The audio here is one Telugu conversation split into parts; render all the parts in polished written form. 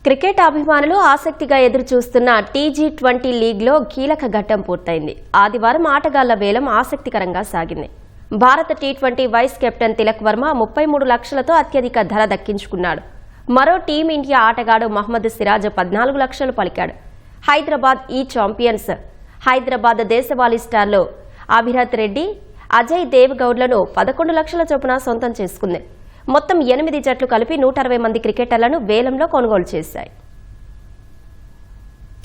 క్రికెట్ అభిమానులు ఆసక్తిగా ఎదురుచూస్తున్న టీ20 లీగ్లో కీలక ఘట్టం పూర్తయింది. ఆదివారం ఆటగాళ్ల వేలం ఆసక్తికరంగా సాగింది. భారత టీ20 వైస్ కెప్టెన్ తిలక్ వర్మ 33 లక్షలతో అత్యధిక ధర దక్కించుకున్నాడు. మరో టీమిండియా ఆటగాడు మహమ్మద్ సిరాజ్ 14 లక్షలు పలికాడు. హైదరాబాద్ ఈ ఛాంపియన్స్ హైదరాబాద్ దేశవాళీ స్టార్లు అభిరత్ రెడ్డి, అజయ్ దేవగౌడ్లను 11 లక్షల చొప్పున సొంతం చేసుకుంది. మొత్తం 8 జట్లు కలిపి 160 మంది క్రికెటర్లను వేలంలో కొనుగోలు చేశాయి.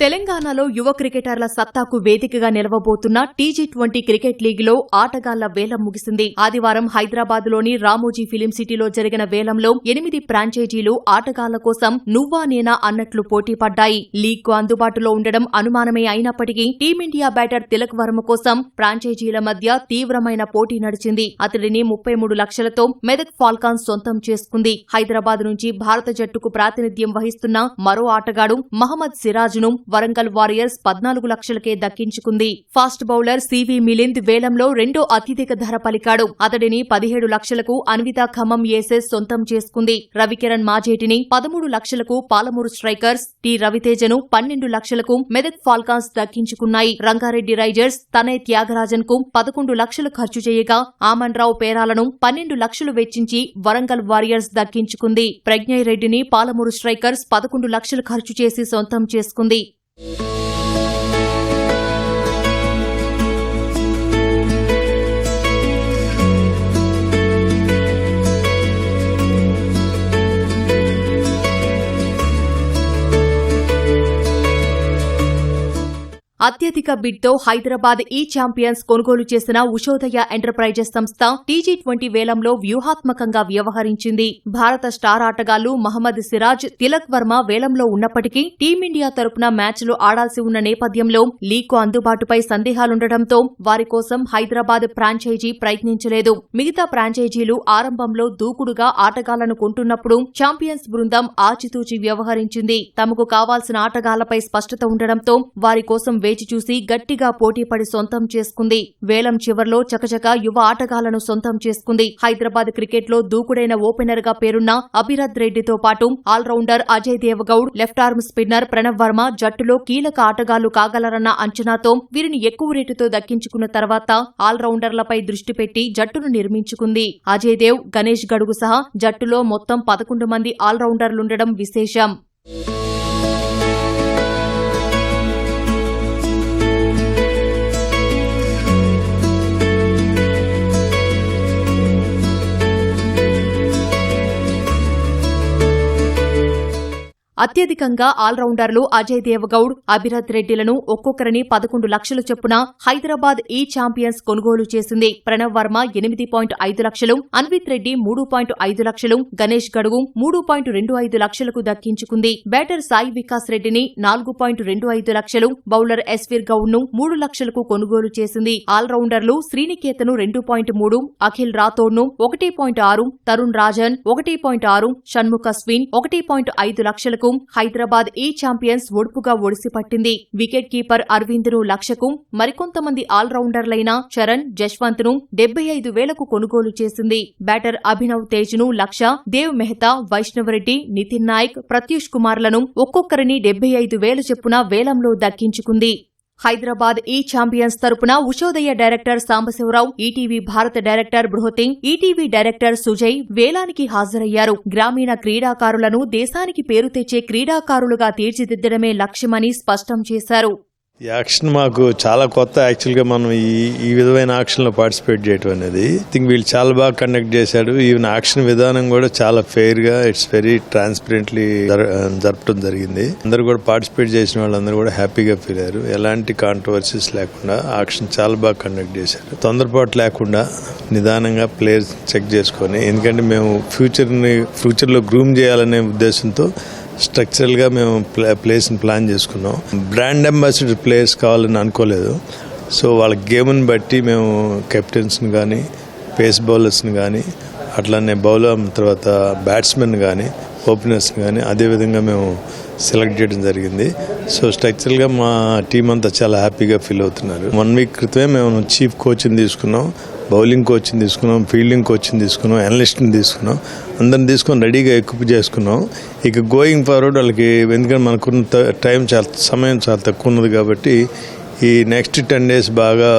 తెలంగాణలో యువ క్రికెటర్ల సత్తాకు వేదికగా నిలవబోతున్న టీ20 క్రికెట్ లీగ్లో ఆటగాళ్ల వేలం ముగిసింది. ఆదివారం హైదరాబాద్లోని రామోజీ ఫిలిం సిటీలో జరిగిన వేలంలో 8 ఫ్రాంచైజీలు ఆటగాళ్ల కోసం నువ్వా నేనా అన్నట్లు పోటీ పడ్డాయి. లీగ్కు అందుబాటులో ఉండడం అనుమానమే అయినప్పటికీ టీమిండియా బ్యాటర్ తిలక్ వర్మ కోసం ఫ్రాంచైజీల మధ్య తీవ్రమైన పోటీ నడిచింది. అతడిని 33 లక్షలతో మెదక్ ఫాల్కాన్స్ సొంతం చేసుకుంది. హైదరాబాద్ నుంచి భారత జట్టుకు ప్రాతినిధ్యం వహిస్తున్న మరో ఆటగాడు మహమ్మద్ సిరాజ్ను వరంగల్ వారియర్స్ 14 లక్షలకే దక్కించుకుంది. ఫాస్ట్ బౌలర్ సివి మిలింద్ వేలంలో రెండో అత్యధిక ధర పలికాడు. అతడిని 17 లక్షలకు అన్విత ఖమ్మం ఏసెస్ సొంతం చేసుకుంది. రవికిరణ్ మాజేటిని 13 లక్షలకు పాలమూరు స్ట్రైకర్స్, టి రవితేజను 12 లక్షలకు మెదక్ ఫాల్కాన్స్ దక్కించుకున్నాయి. రంగారెడ్డి రైజర్స్ తనయ్ త్యాగరాజన్ కు 11 లక్షలు ఖర్చు చేయగా ఆమన్ రావు పేరాలను 12 లక్షలు వెచ్చించి వరంగల్ వారియర్స్ దక్కించుకుంది. ప్రజ్ఞయ్ రెడ్డిని పాలమూరు స్ట్రైకర్స్ 11 లక్షలు ఖర్చు చేసి సొంతం చేసుకుంది. అత్యధిక బిడ్తో హైదరాబాద్ ఈ ఛాంపియన్స్ కొనుగోలు చేసిన ఉషోదయ ఎంటర్ప్రైజెస్ సంస్థ టీ20 వేలంలో వ్యూహాత్మకంగా వ్యవహరించింది. భారత స్టార్ ఆటగాళ్లు మహమ్మద్ సిరాజ్, తిలక్ వర్మ వేలంలో ఉన్నప్పటికీ టీమిండియా తరపున మ్యాచ్లు ఆడాల్సి ఉన్న నేపథ్యంలో లీగ్కు అందుబాటుపై సందేహాలుండటంతో వారి కోసం హైదరాబాద్ ఫ్రాంచైజీ ప్రయత్నించలేదు. మిగతా ఫ్రాంచైజీలు ఆరంభంలో దూకుడుగా ఆటగాళ్లను కొంటున్నప్పుడు ఛాంపియన్స్ బృందం ఆచితూచి వ్యవహరించింది. తమకు కావాల్సిన ఆటగాళ్లపై స్పష్టత ఉండడంతో వారి కోసం వేచి చూసి గట్టిగా పోటీపడి సొంతం చేసుకుంది. వేలం చివర్లో చకచక యువ ఆటగాళ్లను సొంతం చేసుకుంది. హైదరాబాద్ క్రికెట్లో దూకుడైన ఓపెనర్ గా పేరున్న అభిరత్ రెడ్డితో పాటు allrounder Ajay Devagoud, left arm spinner Pranav Varma జట్టులో కీలక ఆటగాళ్లు కాగలరన్న అంచనాతో వీరిని ఎక్కువ రేటుతో దక్కించుకున్న తర్వాత ఆల్రౌండర్లపై దృష్టి పెట్టి జట్టును నిర్మించుకుంది. అజయ్ దేవ్, గణేష్ గడుగు సహా జట్టులో మొత్తం 11 మంది ఆల్రౌండర్లుండడం విశేషం. అత్యధికంగా ఆల్రౌండర్లు అజయ్ దేవగౌడ్, అభిరత్ రెడ్డిలను ఒక్కొక్కరిని 11 లక్షల చొప్పున హైదరాబాద్ ఈ ఛాంపియన్స్ కొనుగోలు చేసింది. ప్రణవ్ వర్మ 8.5 లక్షలు, అన్విత్ రెడ్డి 3.5 లక్షలు, గణేష్ గడుగు 3.25 లక్షలకు దక్కించుకుంది. బ్యాటర్ సాయి వికాస్ రెడ్డిని 4.25 లక్షలు, బౌలర్ ఎస్వీర్ గౌడ్ ను 3 లక్షలకు కొనుగోలు చేసింది. ఆల్రౌండర్లు శ్రీనికేతను 2.3, అఖిల్ రాథోడ్ ను 1.6, తరుణ్ రాజన్ 1.6, షణ్ముఖ స్విన్ 1.5 లక్షలకు హైదరాబాద్ ఈ ఛాంపియన్స్ ఒడుపుగా ఒడిసిపట్టింది. వికెట్ కీపర్ అరవింద్ ను లక్షకు, మరికొంతమంది ఆల్రౌండర్లైన చరణ్, జశ్వంత్ ను 75,000కు కొనుగోలు చేసింది. బ్యాటర్ అభినవ్ తేజ్ ను లక్ష, దేవ్ మెహతా, వైష్ణవరెడ్డి, నితిన్ నాయక్, ప్రత్యూష్ కుమార్లను ఒక్కొక్కరిని 75,000 చొప్పున వేలంలో దక్కించుకుంది. హైదరాబాద్ ఈ ఛాంపియన్స్ తరపున ఉషోదయ డైరెక్టర్ సాంబశివరావు, ఈటీవీ భారత డైరెక్టర్ బృహతింగ్, ఈటీవీ డైరెక్టర్ సుజయ్ వేలానికి హాజరయ్యారు. గ్రామీణ క్రీడాకారులను దేశానికి పేరు తెచ్చే క్రీడాకారులుగా తీర్చిదిద్దడమే లక్ష్యమని స్పష్టం చేశారు. ఈ యాక్షన్ మాకు చాలా కొత్త. యాక్చువల్గా మనం ఈ విధమైన యాక్షన్లో పార్టిసిపేట్ చేయడం అనేది థింక్ వీళ్ళు చాలా బాగా కండక్ట్ చేశాడు. ఈవెన్ యాక్షన్ విధానం కూడా చాలా ఫెయిర్గా, ఇట్స్ వెరీ ట్రాన్స్పరెంట్లీ జరపడం జరిగింది. అందరూ కూడా పార్టిసిపేట్ చేసిన వాళ్ళందరూ కూడా హ్యాపీగా ఫీల్ అయ్యారు. ఎలాంటి కాంట్రవర్సీస్ లేకుండా యాక్షన్ చాలా బాగా కండక్ట్ చేశారు. తొందరపాటు లేకుండా నిదానంగా ప్లేయర్స్ చెక్ చేసుకొని, ఎందుకంటే మేము ఫ్యూచర్లో గ్రూమ్ చేయాలనే ఉద్దేశంతో స్ట్రక్చరల్గా మేము ప్లేస్ని ప్లాన్ చేసుకున్నాం. బ్రాండ్ అంబాసిడర్ ప్లేయర్స్ కావాలని అనుకోలేదు. సో వాళ్ళ గేమ్ని బట్టి మేము కెప్టెన్స్ని కానీ, పేస్ బౌలర్స్ని కానీ, అట్లానే బౌలర్ తర్వాత బ్యాట్స్మెన్ కానీ, ఓపెనర్స్ని కానీ అదేవిధంగా మేము సెలెక్ట్ చేయడం జరిగింది. సో స్ట్రక్చరల్గా మా టీం అంతా చాలా హ్యాపీగా ఫీల్ అవుతున్నారు. 1 వీక్ క్రితమే మేము చీఫ్ కోచ్ని తీసుకున్నాం. బౌలింగ్ కోచ్ని తీసుకున్నాం, ఫీల్డింగ్ కోచ్ని తీసుకున్నాం, అనలిస్ట్ని తీసుకున్నాం, అందరిని తీసుకొని రెడీగా ఎక్విప్ చేసుకున్నాం. ఇక గోయింగ్ ఫార్వర్డ్ వాళ్ళకి ఎందుకంటే మనకున్న సమయం చాలా తక్కువ ఉన్నది కాబట్టి ఈ నెక్స్ట్ 10 days బాగా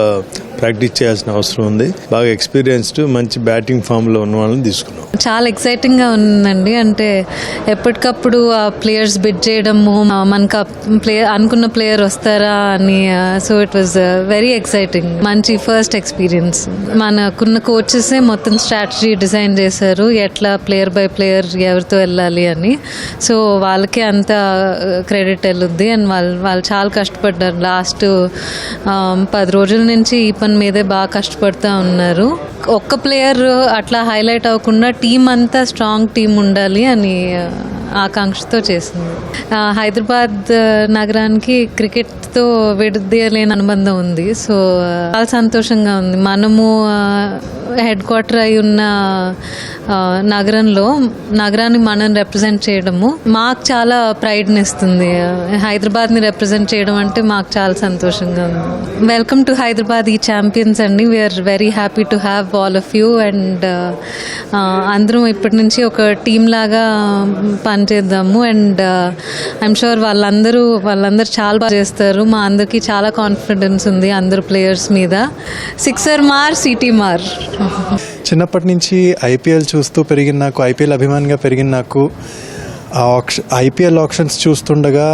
ప్రాక్టీస్ చేయాల్సిన అవసరం ఉంది. బాగా ఎక్స్పీరియన్స్డ్ మంచి బ్యాటింగ్ ఫామ్లో ఉన్న వాళ్ళని తీసుకున్నాం. చాలా ఎక్సైటింగ్గా ఉందండి. అంటే ఎప్పటికప్పుడు ఆ ప్లేయర్స్ బిడ్ చేయడము, మనకు అనుకున్న ప్లేయర్ వస్తారా అని. So it was very exciting. మంచి ఫస్ట్ ఎక్స్పీరియన్స్. మనకున్న కోచెసే మొత్తం స్ట్రాటజీ డిజైన్ చేశారు, ఎట్లా ప్లేయర్ బై ప్లేయర్ ఎవరితో వెళ్ళాలి అని. సో వాళ్ళకే అంత క్రెడిట్ వెళ్ళుద్ది. అండ్ వాళ్ళు చాలా కష్టపడ్డారు. లాస్ట్ 10 రోజుల నుంచి ఈ పని మీదే బాగా కష్టపడుతూ ఉన్నారు. ఒక్క ప్లేయర్ అట్లా హైలైట్ అవ్వకుండా టీం అంతా స్ట్రాంగ్ టీం ఉండాలి అని ఆకాంక్షతో చేసింది. హైదరాబాద్ నగరానికి క్రికెట్తో విడదీయలేని అనుబంధం ఉంది. సో చాలా సంతోషంగా ఉంది. మనము హెడ్ క్వార్టర్ అయి ఉన్న నగరాన్ని మనం రిప్రజెంట్ చేయడము మాకు చాలా ప్రైడ్ని ఇస్తుంది. హైదరాబాద్ని రిప్రజెంట్ చేయడం అంటే మాకు చాలా సంతోషంగా ఉంది. వెల్కమ్ టు హైదరాబాద్ ఈ ఛాంపియన్స్ అండి. We are very happy to have all of you. And అందరం ఇప్పటి నుంచి ఒక టీం లాగా పనిచేద్దాము. అండ్ ఐఎమ్ షూర్ వాళ్ళందరూ చాలా బాగా చేస్తారు. మా అందరికీ చాలా కాన్ఫిడెన్స్ ఉంది అందరు ప్లేయర్స్ మీద. సిక్సర్ మార్, సిటీ మార్. చిన్నప్పటి నుంచి ఐపీఎల్ చూస్తూ పెరిగిన నాకు, ఐపీఎల్ అభిమానిగా పెరిగిన నాకు ఐపీఎల్ ఆక్షన్స్ చూస్తుండగా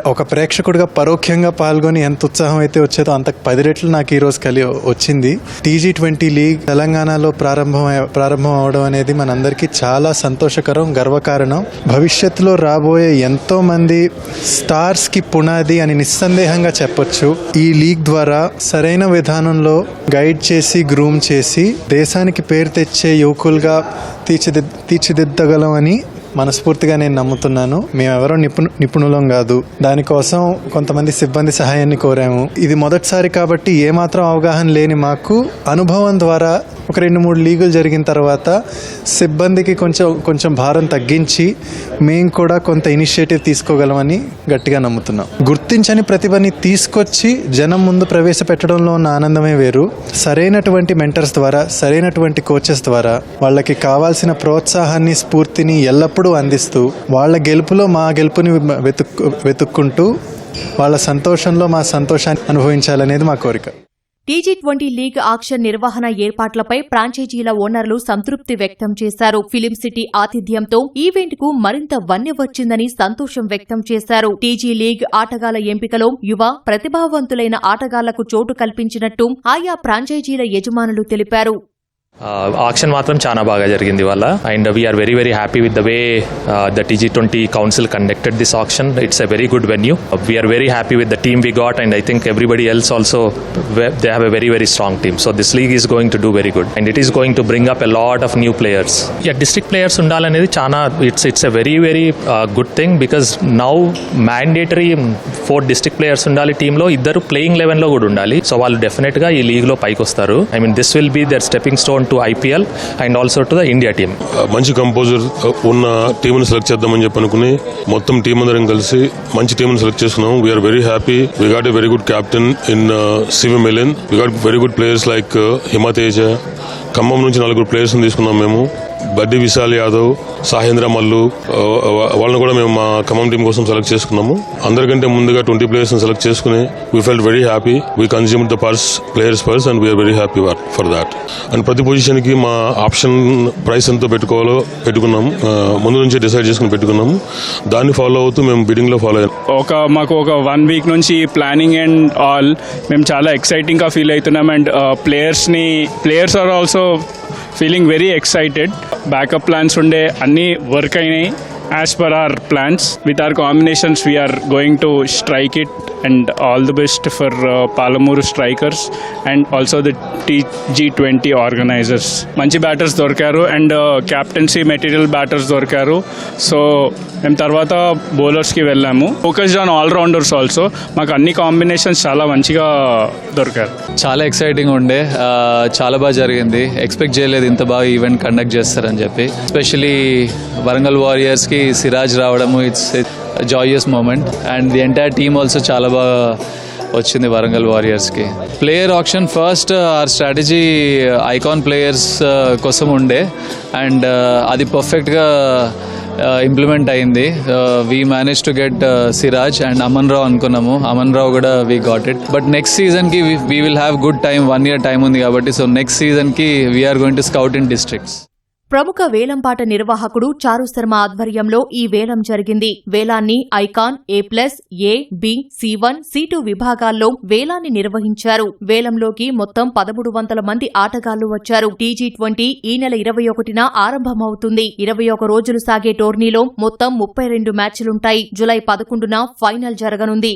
ఒక ప్రేక్షకుడిగా పరోక్షంగా పాల్గొని ఎంత ఉత్సాహం అయితే వచ్చేదో అంత 10 రెట్లు నాకు ఈరోజు వచ్చింది. T20 లీగ్ తెలంగాణలో ప్రారంభం అవడం అనేది మనందరికీ చాలా సంతోషకరం, గర్వకారణం. భవిష్యత్తులో రాబోయే ఎంతో మంది స్టార్స్కి పునాది అని నిస్సందేహంగా చెప్పొచ్చు. ఈ లీగ్ ద్వారా సరైన విధానంలో గైడ్ చేసి, గ్రూమ్ చేసి దేశానికి పేరు తెచ్చే యువకులుగా తీర్చిదిద్దగలమని మనస్ఫూర్తిగా నేను నమ్ముతున్నాను. మేమెవరో నిపుణులం కాదు. దానికోసం కొంతమంది సిబ్బంది సహాయాన్ని కోరాము. ఇది మొదటిసారి కాబట్టి ఏమాత్రం అవగాహన లేని మాకు అనుభవం ద్వారా ఒక 2-3 లీగులు జరిగిన తర్వాత సిబ్బందికి కొంచెం భారం తగ్గించి మేము కూడా కొంత ఇనిషియేటివ్ తీసుకోగలమని గట్టిగా నమ్ముతున్నాం. గుర్తించని ప్రతిభని తీసుకొచ్చి జనం ముందు ప్రవేశపెట్టడంలో ఉన్న ఆనందమే వేరు. సరైనటువంటి మెంటర్స్ ద్వారా, సరైనటువంటి కోచెస్ ద్వారా వాళ్ళకి కావాల్సిన ప్రోత్సాహాన్ని, స్ఫూర్తిని ఎల్లప్పుడూ అందిస్తూ వాళ్ళ గెలుపులో మా గెలుపుని వెతుక్కుంటూ వాళ్ళ సంతోషంలో మా సంతోషాన్ని అనుభవించాలనేది మా కోరిక. T20 లీగ్ ఆక్షన్ నిర్వహణ ఏర్పాట్లపై ఫ్రాంచైజీల ఓనర్లు సంతృప్తి వ్యక్తం చేశారు. ఫిలిం సిటీ ఆతిథ్యంతో ఈవెంట్ కు మరింత వన్నె వచ్చిందని సంతోషం వ్యక్తం చేశారు. టీజీ లీగ్ ఆటగాళ్ల ఎంపికలో యువ, ప్రతిభావంతులైన ఆటగాళ్లకు చోటు కల్పించినట్టు ఆయా ఫ్రాంచైజీల యజమానులు తెలిపారు. ఆక్షన్ మాత్రం చాలా బాగా జరిగింది ఇవాళ. And we are very very happy with the way the T20 council conducted this auction. It's a very good venue. We are very happy with the team we got and I think everybody else also they have a very very strong team. So this league is going to do very good and it is going to bring up a lot of new players. District players ఉండాలనేది చాలా it's a very very good thing because now mandatory 4 district players ఉండాలి టీంలో, 2 ప్లేయింగ్ 11లో కూడా ఉండాలి. సో వాళ్ళు డెఫినెట్గా ఈ లీగ్లో పైకి వస్తారు. I mean this will be the stepping stone to IPL and also to the India team. మంచి కంపోజర్ ఉన్న టీంను సెలెక్ట్ చేద్దామని చెప్పి అనుకుని మొత్తం టీం అందరం కలిసి మంచి టీంను సెలెక్ట్ చేసుకున్నాం. We're very happy. We got a very good captain in C V Milind. We got very good players like Himateja. Khammam నుంచి 4 ప్లేయర్స్ని తీసుకున్నాం మేము. బడ్డీ విశాల్ యాదవ్, సాహేంద్ర మల్లు, వాళ్ళని కూడా మేము మా ఖమ్మం టీం కోసం సెలెక్ట్ చేసుకున్నాము. అందరికంటే ముందుగా 20 ప్లేయర్స్ని సెలెక్ట్ చేసుకుని we felt very happy. We consumed the players purse and we are very happy for that. And ప్రతి పొజిషన్కి మా ఆప్షన్ ప్రైస్ ఎంతో పెట్టుకోవాలో పెట్టుకున్నాము. ముందు నుంచి డిసైడ్ చేసుకుని పెట్టుకున్నాము. దాన్ని ఫాలో అవుతూ మేము బిడ్డింగ్లో ఫాలో అయ్యాం. మాకు ఒక 1 వీక్ నుంచి ప్లానింగ్ అండ్ ఆల్ మేము చాలా ఎక్సైటింగ్గా ఫీల్ అవుతున్నాం. And players are also feeling very excited. Backup plans ఉండే అన్నీ వర్క్ అయినాయి as per our plans. With our combinations we are going to strike it and all the best for Palamuru strikers and also the TG20 organizers. మంచి బ్యాటర్స్ దొరికారు అండ్ క్యాప్టెన్సీ మెటీరియల్ బ్యాటర్స్ దొరికారు. సో మేము తర్వాత బౌలర్స్కి వెళ్ళాము. Focused on allrounders also. మాకు అన్ని కాంబినేషన్స్ చాలా మంచిగా దొరికారు. చాలా ఎక్సైటింగ్ ఉండే, చాలా బాగా జరిగింది. ఎక్స్పెక్ట్ చేయలేదు ఇంత బాగా ఈవెంట్ కండక్ట్ చేస్తారని చెప్పి. ఎస్పెషలీ వరంగల్ వారియర్స్కి సిరాజ్ రావడము, it's joyous moment. And the entire team also చాలా బాగా వచ్చింది వరంగల్ వారియర్స్కి. Player option first or strategy icon players కోసం ఉండే అండ్ అది పర్ఫెక్ట్గా ఇంప్లిమెంట్ అయింది. We manage to get Siraj and Aman Rao అనుకున్నాము. అమన్ రావు కూడా we got it. But next సీజన్కి we will have good time, 1 year time ఉంది కాబట్టి సో నెక్స్ట్ సీజన్కి we're going to scout in districts. ప్రముఖ వేలంపాట నిర్వాహకుడు చారు శర్మ ఆధ్వర్యంలో ఈ వేలం జరిగింది. వేలాన్ని icon, A+, A, B, C1, C2 విభాగాల్లో వేలాన్ని నిర్వహించారు. వేలంలోకి మొత్తం 1300 మంది ఆటగాళ్లు వచ్చారు. TG20 ఈ నెల 21న ఆరంభమవుతుంది. 21 రోజులు సాగే టోర్నీలో మొత్తం 32 మ్యాచ్లుంటాయి. జులై 11న ఫైనల్ జరగనుంది.